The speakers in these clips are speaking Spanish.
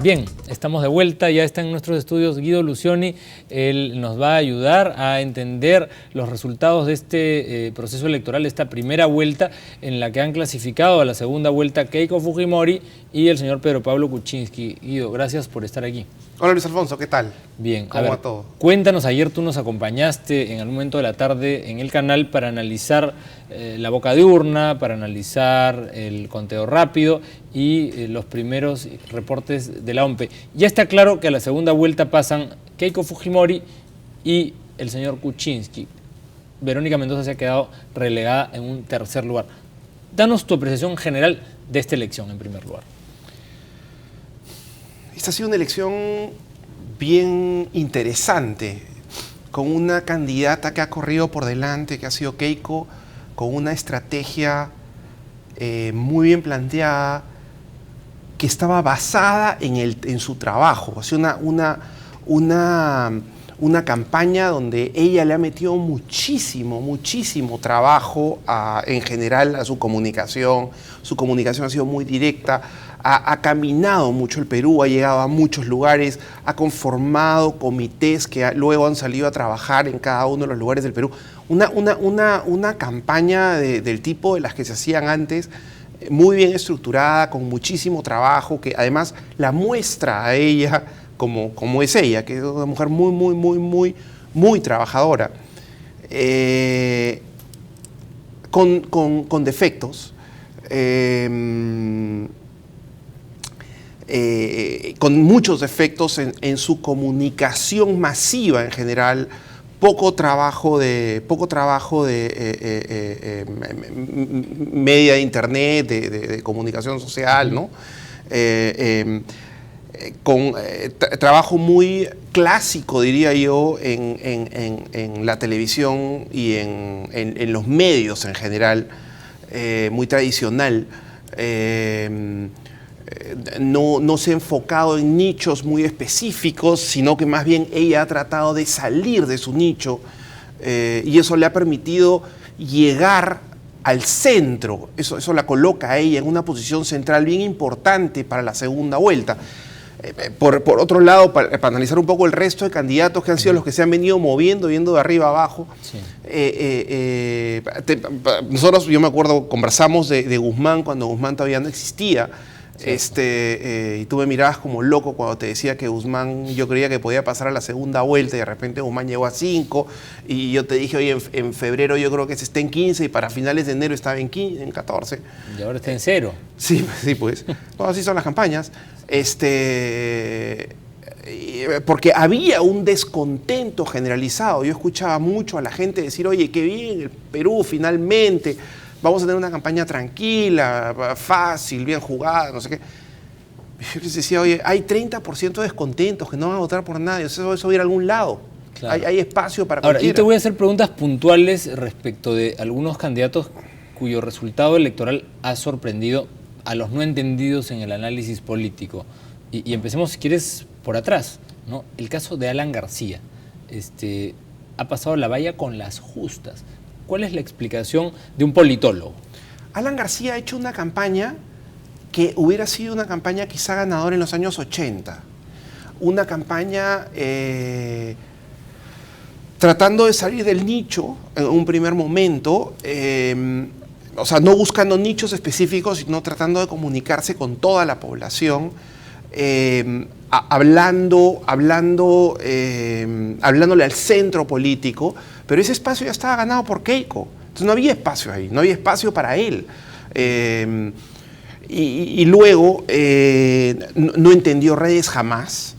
Bien, estamos de vuelta, ya está en nuestros estudios Guido Lucioni. Él nos va a ayudar a entender los resultados de este proceso electoral, esta primera vuelta en la que han clasificado a la segunda vuelta Keiko Fujimori y el señor Pedro Pablo Kuczynski. Guido, gracias por estar aquí. Hola Luis Alfonso, ¿qué tal? Bien, ¿Cómo va todo? Cuéntanos, ayer tú nos acompañaste en algún momento de la tarde en el canal para analizar la boca de urna, para analizar el conteo rápido y los primeros reportes de la OMPE. Ya está claro que a la segunda vuelta pasan Keiko Fujimori y el señor Kuczynski. Verónica Mendoza se ha quedado relegada en un tercer lugar. Danos tu apreciación general de esta elección en primer lugar. Esta ha sido una elección bien interesante, con una candidata que ha corrido por delante, que ha sido Keiko, con una estrategia muy bien planteada, que estaba basada en su trabajo. Ha sido una campaña donde ella le ha metido muchísimo trabajo en general a su comunicación. Su comunicación ha sido muy directa. Ha caminado mucho el Perú, ha llegado a muchos lugares, ha conformado comités que luego han salido a trabajar en cada uno de los lugares del Perú. Una campaña del tipo de las que se hacían antes, muy bien estructurada, con muchísimo trabajo, que además la muestra a ella como es ella, que es una mujer muy trabajadora, con defectos. Con muchos defectos en su comunicación masiva en general, poco trabajo de media de internet, de comunicación social, ¿no? Con trabajo muy clásico, diría yo, en la televisión y en los medios en general, muy tradicional. No se ha enfocado en nichos muy específicos, sino que más bien ella ha tratado de salir de su nicho, y eso le ha permitido llegar al centro. Eso la coloca a ella en una posición central bien importante para la segunda vuelta. Por otro lado, para analizar un poco el resto de candidatos que han sido los que se han venido moviendo, viendo de arriba abajo, sí. Nosotros, yo me acuerdo, conversamos de Guzmán cuando Guzmán todavía no existía. Sí. Y tú me mirabas como loco cuando te decía que Guzmán, yo creía que podía pasar a la segunda vuelta y de repente Guzmán llegó a 5 y yo te dije, oye, en febrero yo creo que se está en 15 y para finales de enero estaba en 14. Y ahora está en 0. Sí, pues. Bueno, así son las campañas. Porque había un descontento generalizado. Yo escuchaba mucho a la gente decir, oye, qué bien, el Perú finalmente, vamos a tener una campaña tranquila, fácil, bien jugada, no sé qué. Yo les decía, oye, hay 30% de descontentos que no van a votar por nadie, eso va a ir a algún lado. Claro. Hay espacio para cualquiera. Ahora, yo te voy a hacer preguntas puntuales respecto de algunos candidatos cuyo resultado electoral ha sorprendido a los no entendidos en el análisis político. Y empecemos, si quieres, por atrás, ¿no? El caso de Alan García. Ha pasado la valla con las justas. ¿Cuál es la explicación de un politólogo? Alan García ha hecho una campaña que hubiera sido una campaña quizá ganadora en los años 80. Una campaña tratando de salir del nicho en un primer momento, o sea, no buscando nichos específicos, sino tratando de comunicarse con toda la población, hablándole al centro político, pero ese espacio ya estaba ganado por Keiko. Entonces no había espacio ahí, no había espacio para él. Y luego no entendió redes jamás.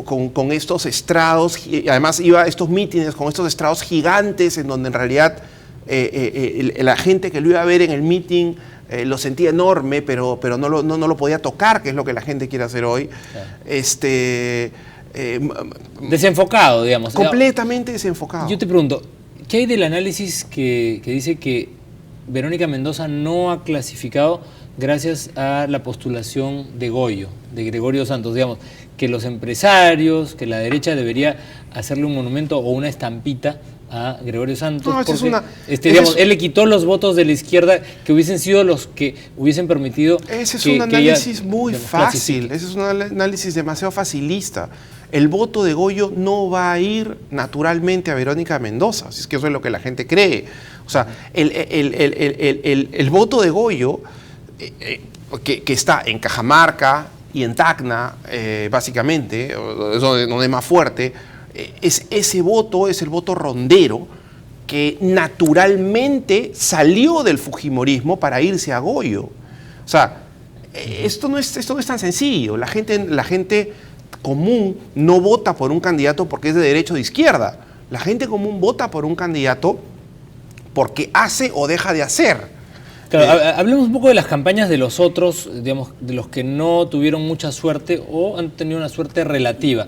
Con estos estrados, y además iba a estos mítines con estos estrados gigantes en donde en realidad la gente que lo iba a ver en el mítin lo sentía enorme, pero no lo podía tocar, que es lo que la gente quiere hacer hoy. Desenfocado, digamos. Completamente desenfocado. Yo te pregunto, ¿qué hay del análisis que dice que Verónica Mendoza no ha clasificado gracias a la postulación de Goyo, de Gregorio Santos, digamos, que los empresarios, que la derecha debería hacerle un monumento o una estampita a Gregorio Santos, No, porque digamos, él le quitó los votos de la izquierda que hubiesen sido los que hubiesen permitido. Ese es un análisis muy fácil, ese es un análisis demasiado facilista. El voto de Goyo no va a ir naturalmente a Verónica Mendoza, si es que eso es lo que la gente cree. O sea, el voto de Goyo, que está en Cajamarca y en Tacna, básicamente, es donde es más fuerte, ese voto es el voto rondero que naturalmente salió del fujimorismo para irse a Goyo. O sea, esto no es tan sencillo. La gente común no vota por un candidato porque es de derecha o de izquierda. La gente común vota por un candidato porque hace o deja de hacer. Claro, hablemos un poco de las campañas de los otros, digamos, de los que no tuvieron mucha suerte o han tenido una suerte relativa.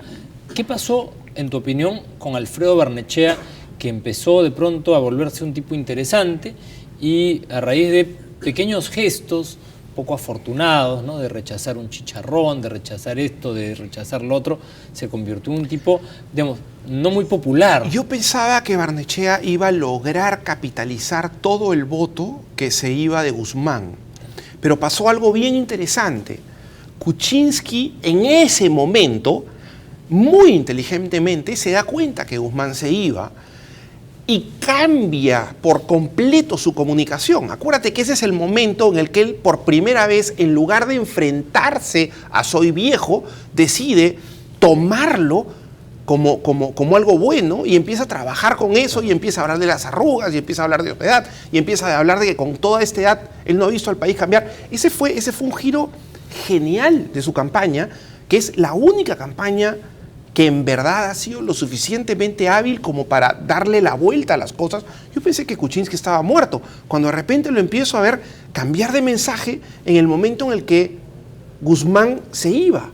¿Qué pasó, en tu opinión, con Alfredo Barnechea, que empezó de pronto a volverse un tipo interesante y a raíz de pequeños gestos poco afortunados, ¿no? De rechazar un chicharrón, de rechazar esto, de rechazar lo otro, se convirtió en un tipo, digamos, no muy popular? Yo pensaba que Barnechea iba a lograr capitalizar todo el voto que se iba de Guzmán, pero pasó algo bien interesante. Kuczynski en ese momento, muy inteligentemente, se da cuenta que Guzmán se iba y cambia por completo su comunicación. Acuérdate que ese es el momento en el que él, por primera vez, en lugar de enfrentarse a Soy Viejo, decide tomarlo como algo bueno y empieza a trabajar con eso y empieza a hablar de las arrugas y empieza a hablar de edad y empieza a hablar de que con toda esta edad él no ha visto al país cambiar. Ese fue un giro genial de su campaña, que es la única campaña que en verdad ha sido lo suficientemente hábil como para darle la vuelta a las cosas. Yo pensé que Kuczynski estaba muerto, cuando de repente lo empiezo a ver cambiar de mensaje en el momento en el que Guzmán se iba.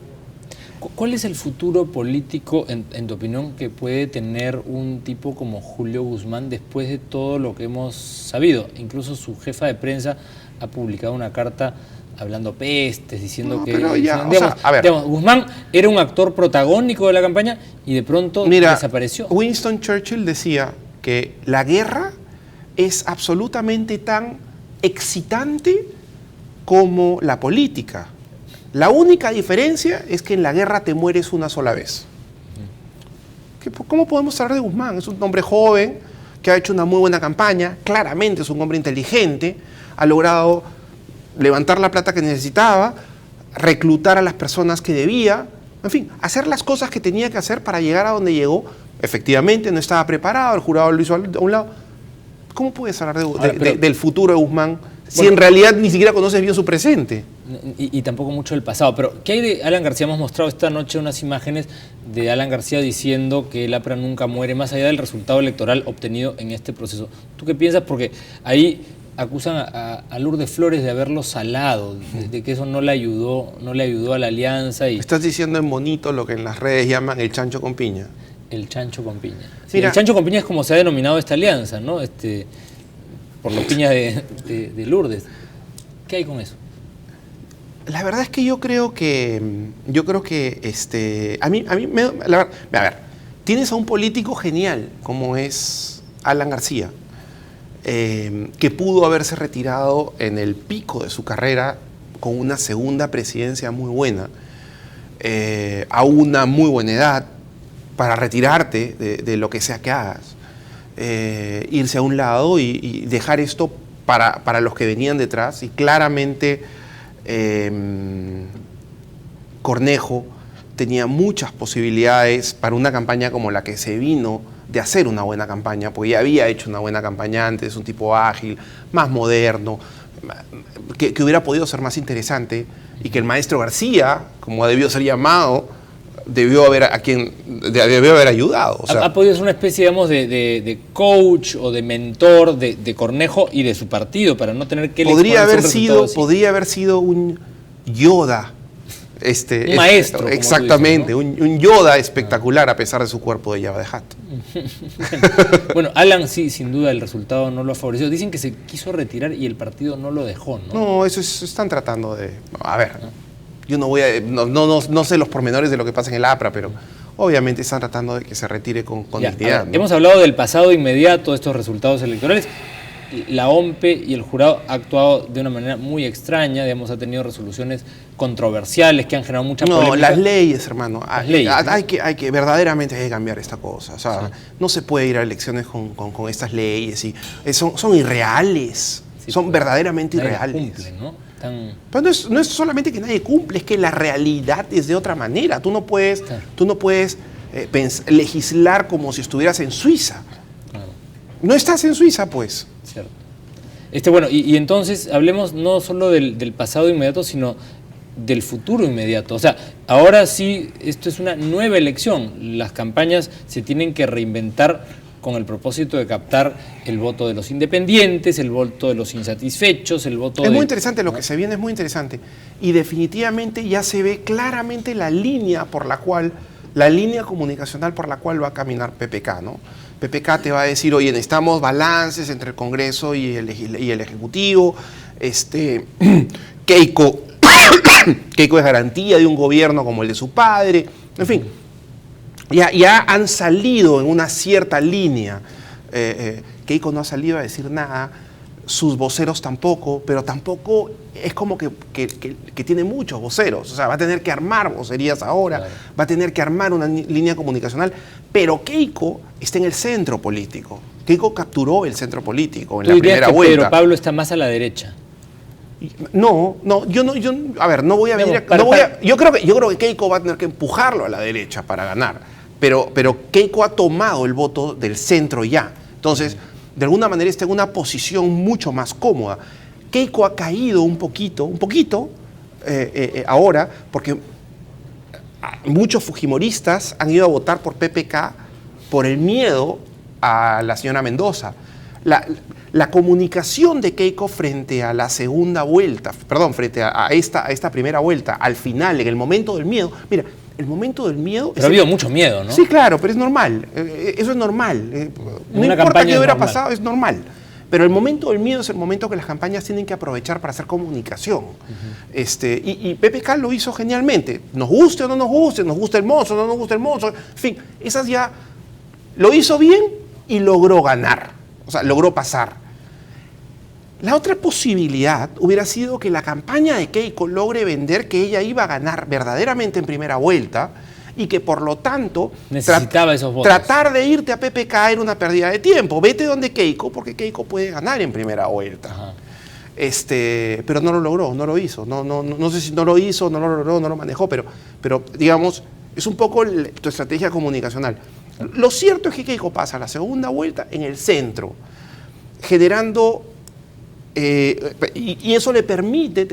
¿Cuál es el futuro político, en tu opinión, que puede tener un tipo como Julio Guzmán después de todo lo que hemos sabido? Incluso su jefa de prensa ha publicado una carta hablando pestes, diciendo que... Digamos, Guzmán era un actor protagónico de la campaña y de pronto desapareció. Winston Churchill decía que la guerra es absolutamente tan excitante como la política. La única diferencia es que en la guerra te mueres una sola vez. ¿Cómo podemos hablar de Guzmán? Es un hombre joven que ha hecho una muy buena campaña, claramente es un hombre inteligente, ha logrado levantar la plata que necesitaba, reclutar a las personas que debía, en fin, hacer las cosas que tenía que hacer para llegar a donde llegó. Efectivamente, no estaba preparado, el jurado lo hizo a un lado. ¿Cómo puedes hablar del futuro de Guzmán si en realidad ni siquiera conoces bien su presente? Y tampoco mucho del pasado. Pero, ¿qué hay de Alan García? Hemos mostrado esta noche unas imágenes de Alan García diciendo que el APRA nunca muere, más allá del resultado electoral obtenido en este proceso. ¿Tú qué piensas? Porque ahí acusan a Lourdes Flores de haberlo salado, de que eso no le ayudó a la alianza. Estás diciendo en bonito lo que en las redes llaman el chancho con piña. El chancho con piña. Sí, el chancho con piña es como se ha denominado esta alianza, ¿no? Por los piñas de Lourdes. ¿Qué hay con eso? La verdad es que yo creo que a ver, tienes a un político genial como es Alan García, que pudo haberse retirado en el pico de su carrera con una segunda presidencia muy buena, a una muy buena edad, para retirarte de lo que sea que hagas, irse a un lado y dejar esto para los que venían detrás. Y claramente Cornejo tenía muchas posibilidades para una campaña como la que se vino de hacer una buena campaña, porque ya había hecho una buena campaña antes, un tipo ágil, más moderno, que hubiera podido ser más interesante, y que el maestro García, como debió ser llamado, debió haber ayudado. O sea, ha podido ser una especie, digamos, de coach o de mentor de Cornejo y de su partido, para no tener que... Podría haber sido un Yoda. Un maestro. Exactamente, ¿no? un Yoda espectacular a pesar de su cuerpo de Jabba the Hutt. Bueno, Alan sí, sin duda el resultado no lo ha favorecido. Dicen que se quiso retirar y el partido no lo dejó, ¿no? No, están tratando de... A ver, yo no sé los pormenores de lo que pasa en el APRA, pero obviamente están tratando de que se retire con dignidad. ¿No? Hemos hablado del pasado inmediato de estos resultados electorales. La OMPE y el jurado ha actuado de una manera muy extraña, digamos, ha tenido resoluciones controversiales que han generado mucha polémica. No, las leyes, hermano. Las leyes, ¿no? Verdaderamente hay que cambiar esta cosa. O sea, no se puede ir a elecciones con estas leyes. Y son irreales. Sí, son verdaderamente nadie irreales. cumple, ¿no? Pero no es solamente que nadie cumple, es que la realidad es de otra manera. Tú no puedes, legislar como si estuvieras en Suiza. Claro. No estás en Suiza, pues. Cierto. Bueno, y entonces hablemos no solo del pasado inmediato, sino del futuro inmediato. O sea, ahora sí, esto es una nueva elección. Las campañas se tienen que reinventar con el propósito de captar el voto de los independientes, el voto de los insatisfechos, el voto Es muy interesante lo que se viene, es muy interesante. Y definitivamente ya se ve claramente la línea comunicacional por la cual va a caminar PPK, ¿no? PPK te va a decir, oye, necesitamos balances entre el Congreso y el Ejecutivo. Keiko es garantía de un gobierno como el de su padre. En fin, ya han salido en una cierta línea. Keiko no ha salido a decir nada, sus voceros tampoco, pero tampoco es como que tiene muchos voceros. O sea, va a tener que armar vocerías ahora, claro. Va a tener que armar una línea comunicacional, pero Keiko está en el centro político. Keiko capturó el centro político en la primera vuelta. Pedro Pablo está más a la derecha. No voy a venir. Yo creo que Keiko va a tener que empujarlo a la derecha para ganar, pero Keiko ha tomado el voto del centro ya. Entonces, de alguna manera está en una posición mucho más cómoda. Keiko ha caído un poquito, ahora, porque muchos fujimoristas han ido a votar por PPK por el miedo a la señora Mendoza. La comunicación de Keiko frente a la segunda vuelta, frente a esta primera vuelta, al final, en el momento del miedo, mira, el momento del miedo... Pero ha habido mucho miedo, ¿no? Sí, claro, pero es normal, eso es normal. No importa qué hubiera pasado, es normal. Pero el momento del miedo es el momento que las campañas tienen que aprovechar para hacer comunicación. Y PPK lo hizo genialmente. Nos guste o no nos guste, nos gusta el mozo, no nos gusta el mozo. En fin, esas ya lo hizo bien y logró ganar. O sea, logró pasar. La otra posibilidad hubiera sido que la campaña de Keiko logre vender que ella iba a ganar verdaderamente en primera vuelta y que por lo tanto necesitaba esos votos. Tratar de irte a PPK era una pérdida de tiempo. Vete donde Keiko, porque Keiko puede ganar en primera vuelta. Ajá. Pero no lo logró, no lo hizo. No sé si no lo hizo, no lo logró, no lo manejó, pero digamos, es un poco tu estrategia comunicacional. Lo cierto es que Keiko pasa la segunda vuelta en el centro, generando... y eso le permite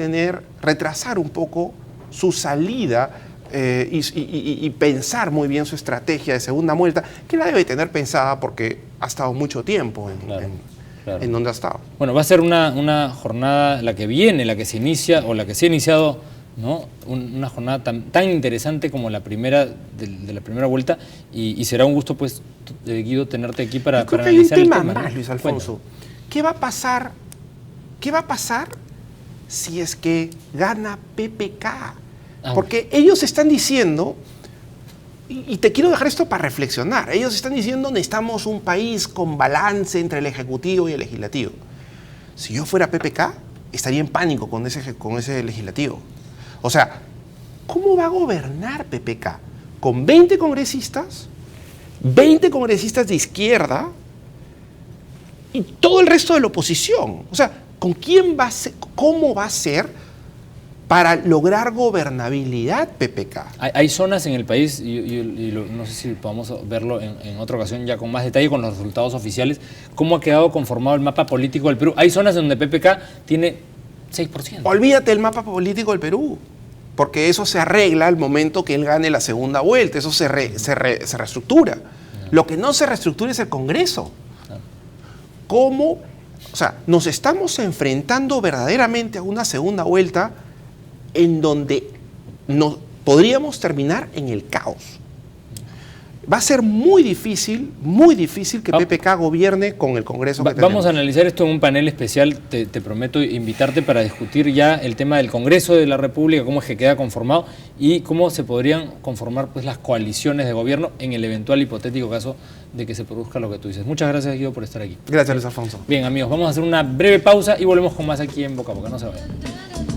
retrasar un poco su salida y pensar muy bien su estrategia de segunda vuelta, que la debe tener pensada porque ha estado mucho tiempo en donde ha estado. Bueno, va a ser una jornada, la que viene, la que se inicia o la que se ha iniciado, ¿no? Una jornada tan interesante como la primera de la primera vuelta y será un gusto, pues, Guido, tenerte aquí para analizar el tema. Más, Luis Alfonso. ¿Qué va a pasar si es que gana PPK? Porque ellos están diciendo, y te quiero dejar esto para reflexionar, ellos están diciendo necesitamos un país con balance entre el Ejecutivo y el Legislativo. Si yo fuera PPK, estaría en pánico con ese Legislativo. O sea, ¿cómo va a gobernar PPK? Con 20 congresistas de izquierda y todo el resto de la oposición. O sea, ¿con quién va a ser, cómo va a ser para lograr gobernabilidad PPK? Hay zonas en el país, no sé si podamos verlo en otra ocasión ya con más detalle, con los resultados oficiales, cómo ha quedado conformado el mapa político del Perú. Hay zonas donde PPK tiene 6%. Olvídate del mapa político del Perú, porque eso se arregla al momento que él gane la segunda vuelta, eso se reestructura. Lo que no se reestructura es el Congreso. ¿Cómo? O sea, nos estamos enfrentando verdaderamente a una segunda vuelta en donde podríamos terminar en el caos. Va a ser muy difícil que PPK gobierne con el Congreso que tenemos. Vamos a analizar esto en un panel especial, te prometo invitarte para discutir ya el tema del Congreso de la República, cómo es que queda conformado y cómo se podrían conformar pues, las coaliciones de gobierno en el eventual hipotético caso de que se produzca lo que tú dices. Muchas gracias, Guido, por estar aquí. Gracias, Luis Alfonso. Bien, amigos, vamos a hacer una breve pausa y volvemos con más aquí en Boca a Boca. No se vayan.